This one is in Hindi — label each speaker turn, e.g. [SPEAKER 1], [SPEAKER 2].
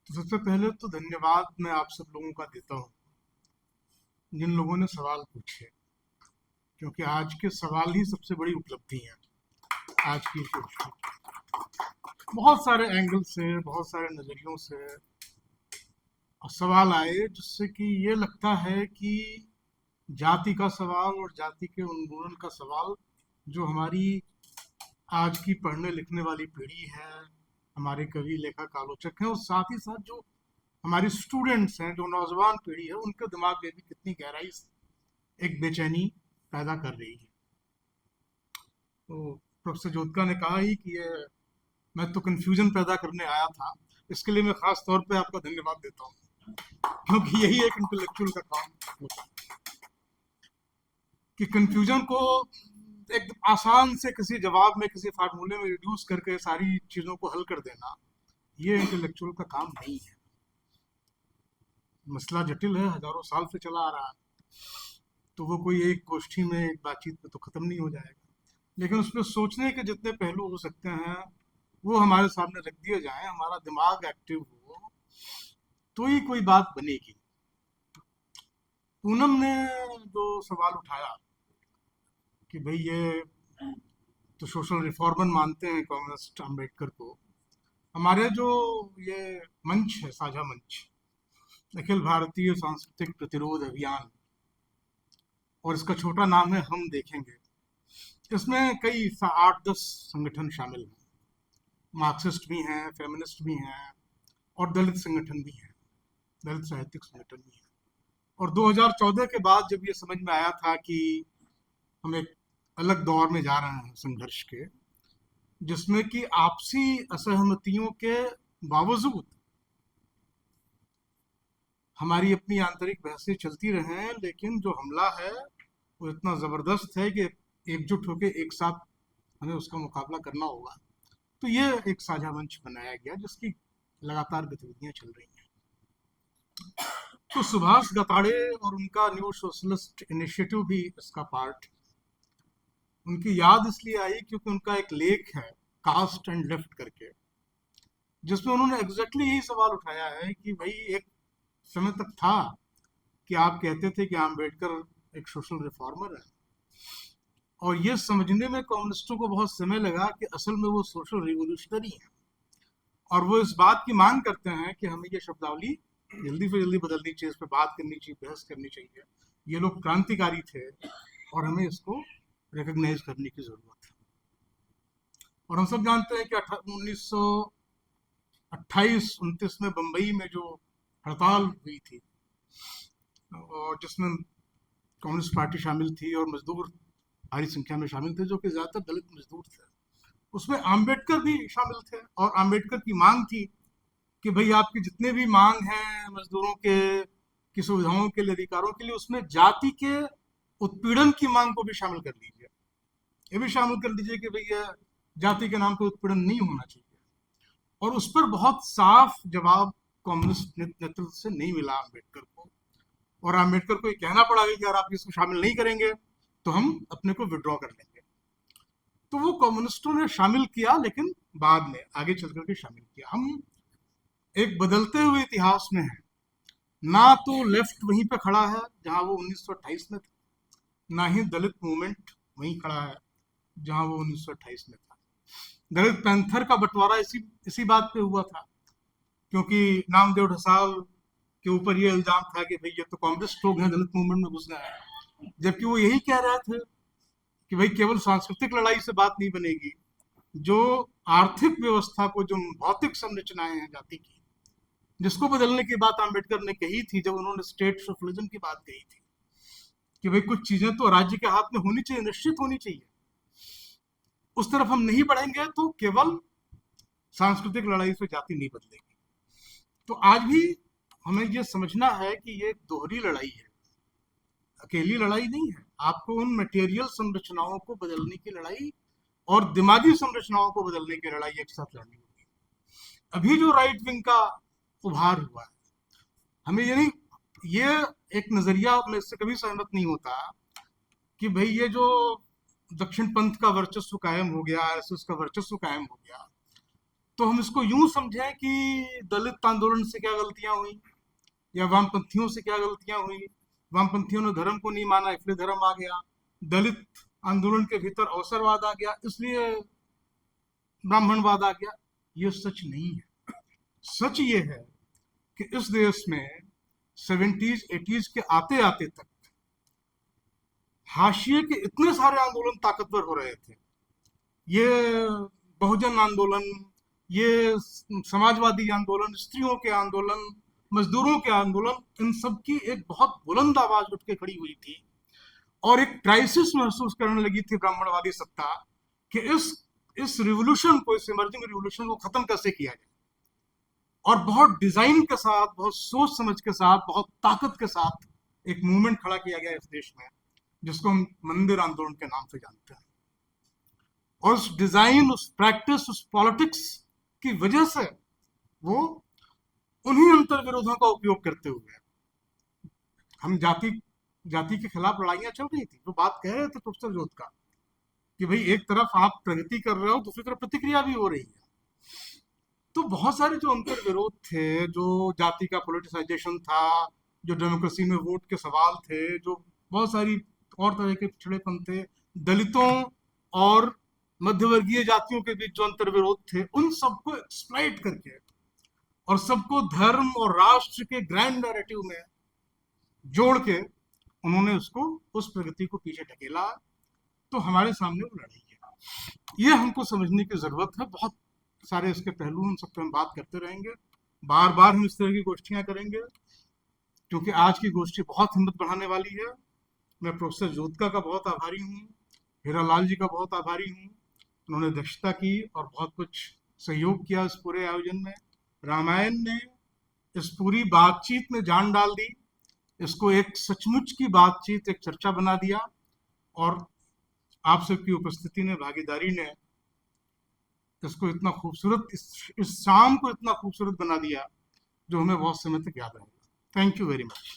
[SPEAKER 1] तो सबसे पहले तो धन्यवाद मैं आप सब लोगों का देता हूँ जिन लोगों ने सवाल पूछे, क्योंकि आज के सवाल ही सबसे बड़ी उपलब्धि है। आज की सोच बहुत सारे एंगल से, बहुत सारे नज़रियों से सवाल आए, जिससे कि ये लगता है कि जाति का सवाल और जाति के उन्मूलन का सवाल जो हमारी आज की पढ़ने लिखने वाली पीढ़ी है, हमारे कवि लेखक आलोचक हैं, और साथ ही साथ जो हमारी स्टूडेंट्स हैं, जो नौजवान पीढ़ी है, उनके दिमाग में भी कितनी गहराई से एक बेचैनी पैदा कर रही है। तो प्रोफेसर जोधका ने कहा ही कि ये मैं तो कंफ्यूजन पैदा करने आया था। इसके लिए मैं खास तौर पे आपका धन्यवाद देता हूँ, क्योंकि यही एक इंटेलेक्चुअल का काम होता है कि कंफ्यूजन को एक आसान से किसी जवाब में, किसी फार्मूले में रिड्यूस करके सारी चीज़ों को हल कर देना, ये इंटेलेक्चुअल का काम नहीं है। मसला जटिल है, हजारों साल से चला आ रहा है, तो वो कोई एक गोष्ठी में, एक बातचीत में तो खत्म नहीं हो जाएगा। लेकिन उसमें सोचने के जितने पहलू हो सकते हैं वो हमारे सामने रख दिए जाएं, हमारा दिमाग एक्टिव हो, तो ही कोई बात बनेगी। पूनम ने जो सवाल उठाया कि भाई ये तो सोशल रिफॉर्मर मानते हैं कम्युनिस्ट अम्बेडकर को। हमारे जो ये मंच है, साझा मंच, अखिल भारतीय सांस्कृतिक प्रतिरोध अभियान, और इसका छोटा नाम है हम देखेंगे, इसमें कई 8-10 संगठन शामिल हैं। मार्क्सिस्ट भी हैं, फेमिनिस्ट भी हैं, और दलित संगठन भी हैं, दलित साहित्यिक संगठन भी हैं। और 2014 के बाद जब ये समझ में आया था कि हम एक अलग दौर में जा रहे हैं संघर्ष के, जिसमें कि आपसी असहमतियों के बावजूद हमारी अपनी आंतरिक बहसें चलती रहें, लेकिन जो हमला है वो इतना ज़बरदस्त है कि एकजुट होकर एक साथ हमें उसका मुकाबला करना होगा। तो ये एक साझा मंच बनाया गया जिसकी लगातार गतिविधियां चल रही हैं। तो सुभाष गताड़े और उनका न्यू सोशलिस्ट इनिशिएटिव भी इसका पार्ट। उनकी याद इसलिए आई क्योंकि उनका एक लेख है कास्ट एंड लेफ्ट करके, जिसमें उन्होंने एग्जैक्टली यही सवाल उठाया है कि भाई एक समय तक था कि आप कहते थे कि आम्बेडकर एक सोशल रिफॉर्मर है, और ये समझने में कम्युनिस्टों को बहुत समय लगा कि असल में वो सोशल रिवोल्यूशनरी है, और वो इस बात की मांग करते हैं कि हमें ये शब्दावली जल्दी से जल्दी बदलनी चाहिए, इस पर बात करनी चाहिए, बहस करनी चाहिए। ये लोग क्रांतिकारी थे और हमें इसको रिकग्नाइज करने की जरूरत है। और हम सब जानते हैं कि 1928-29 में बम्बई में जो हड़ताल हुई थी, और जिसमें कम्युनिस्ट पार्टी शामिल थी और मजदूर भारी संख्या में शामिल थे, जो कि ज्यादातर दलित मजदूर थे, उसमें आम्बेडकर भी शामिल थे। और आम्बेडकर की मांग थी कि भाई आपकी जितने भी मांग हैं मजदूरों के की सुविधाओं के लिए, अधिकारों के लिए, उसमें जाति के उत्पीड़न की मांग को भी शामिल कर लीजिए। ये भी शामिल कर लीजिए कि भैया जाति के नाम पर उत्पीड़न नहीं होना चाहिए। और उस पर बहुत साफ जवाब कम्युनिस्ट नेतृत्व से नहीं मिला अम्बेडकर को, और अम्बेडकर को ये कहना पड़ा कि अगर आप इसको शामिल नहीं करेंगे तो हम अपने को विड्रॉ कर लेंगे। तो वो कम्युनिस्टों ने शामिल किया, लेकिन बाद में आगे चल करके शामिल किया। हम एक बदलते हुए इतिहास में है, ना तो लेफ्ट वहीं पे खड़ा है जहां वो 1928 में था, ना ही दलित मूवमेंट वहीं खड़ा है जहां वो 1928 में था। दलित पैंथर का बंटवारा इसी इसी बात पे हुआ था, क्योंकि नामदेव ढसाल के ऊपर ये इल्जाम था कि भाई ये तो कांग्रेस लोग हैं, दलित मूवमेंट में घुस गए हैं, जबकि वो यही कह रहे थे कि भाई केवल सांस्कृतिक लड़ाई से बात नहीं बनेगी, जो आर्थिक व्यवस्था को, जो भौतिक संरचनाएं हैं जाति की, जिसको बदलने की बात आम्बेडकर ने कही थी जब उन्होंने स्टेट सोशलिज्म की बात कही थी कि भाई कुछ चीजें तो राज्य के हाथ में होनी चाहिए, निश्चित होनी चाहिए, उस तरफ हम नहीं बढ़ेंगे तो केवल सांस्कृतिक लड़ाई से जाति नहीं बदलेगी। तो आज भी हमें यह समझना है कि ये एक दोहरी लड़ाई है, अकेली लड़ाई नहीं है। आपको उन मटेरियल संरचनाओं को बदलने की लड़ाई और दिमागी संरचनाओं को बदलने की लड़ाई एक साथ लड़नी होगी। अभी जो राइट विंग का उभार हुआ है, हमें ये नहीं, ये एक नजरिया में इससे कभी सहमत नहीं होता कि भाई ये जो दक्षिण पंथ का वर्चस्व कायम हो गया, आरएसएस का वर्चस्व कायम हो गया, तो हम इसको यूं समझें कि दलित आंदोलन से क्या गलतियां हुई, या वामपंथियों से क्या गलतियां हुई। वामपंथियों ने धर्म को नहीं माना इसलिए धर्म आ गया, दलित आंदोलन के भीतर अवसरवाद आ गया इसलिए ब्राह्मणवाद आ गया। ये सच नहीं है। सच ये है कि इस देश में 70s 80s के आते आते तक हाशिए के इतने सारे आंदोलन ताकतवर हो रहे थे। ये बहुजन आंदोलन, ये समाजवादी आंदोलन, स्त्रियों के आंदोलन, मजदूरों के आंदोलन, इन सब की एक बहुत बुलंद आवाज उठ के खड़ी हुई थी और एक क्राइसिस महसूस करने लगी थी ब्राह्मणवादी सत्ता कि इस रिवोल्यूशन को, इस इमर्जिंग रिवोल्यूशन को खत्म कैसे किया जाए। और बहुत डिजाइन के साथ, बहुत सोच समझ के साथ, बहुत ताकत के साथ एक मूवमेंट खड़ा किया गया इस देश में, जिसको हम मंदिर आंदोलन के नाम से जानते हैं। और उस डिजाइन, उस प्रैक्टिस, उस पॉलिटिक्स की वजह से वो उन्हीं अंतर विरोधों का उपयोग करते हुए हम जाति के खिलाफ लड़ाइयां चल रही थी। वो बात कह रहे थे प्रोफेसर जोधका कि भाई एक तरफ आप प्रगति कर रहे हो, दूसरी तरफ प्रतिक्रिया भी हो रही है। तो बहुत सारे जो अंतर विरोध थे, जो जाति का पोलिटिसाइजेशन था, जो डेमोक्रेसी में वोट के सवाल थे, जो बहुत सारी और तरह के पिछड़ेपन थे, दलितों और मध्यवर्गीय जातियों के बीच जो अंतर विरोध थे, उन सबको एक्सप्लॉइट करके और सबको धर्म और राष्ट्र के ग्रैंड नैरेटिव में जोड़ के उन्होंने उसको, उस प्रगति को पीछे ढकेला। तो हमारे सामने वो लड़ाई है, ये हमको समझने की जरूरत है। बहुत सारे इसके पहलू, उन सब पे हम बात करते रहेंगे, बार बार हम इस तरह की गोष्ठियां करेंगे, क्योंकि आज की गोष्ठी बहुत हिम्मत बढ़ाने वाली है। मैं प्रोफेसर जोधका का बहुत आभारी हूँ, हीरालाल जी का बहुत आभारी हूँ। उन्होंने दक्षता की और बहुत कुछ सहयोग किया इस पूरे आयोजन में। रामायण ने इस पूरी बातचीत में जान डाल दी, इसको एक सचमुच की बातचीत, एक चर्चा बना दिया। और आप सबकी उपस्थिति ने, भागीदारी ने इसको इतना खूबसूरत, इस शाम को इतना खूबसूरत बना दिया, जो हमें बहुत समय तक याद रहेगा। Thank you very much.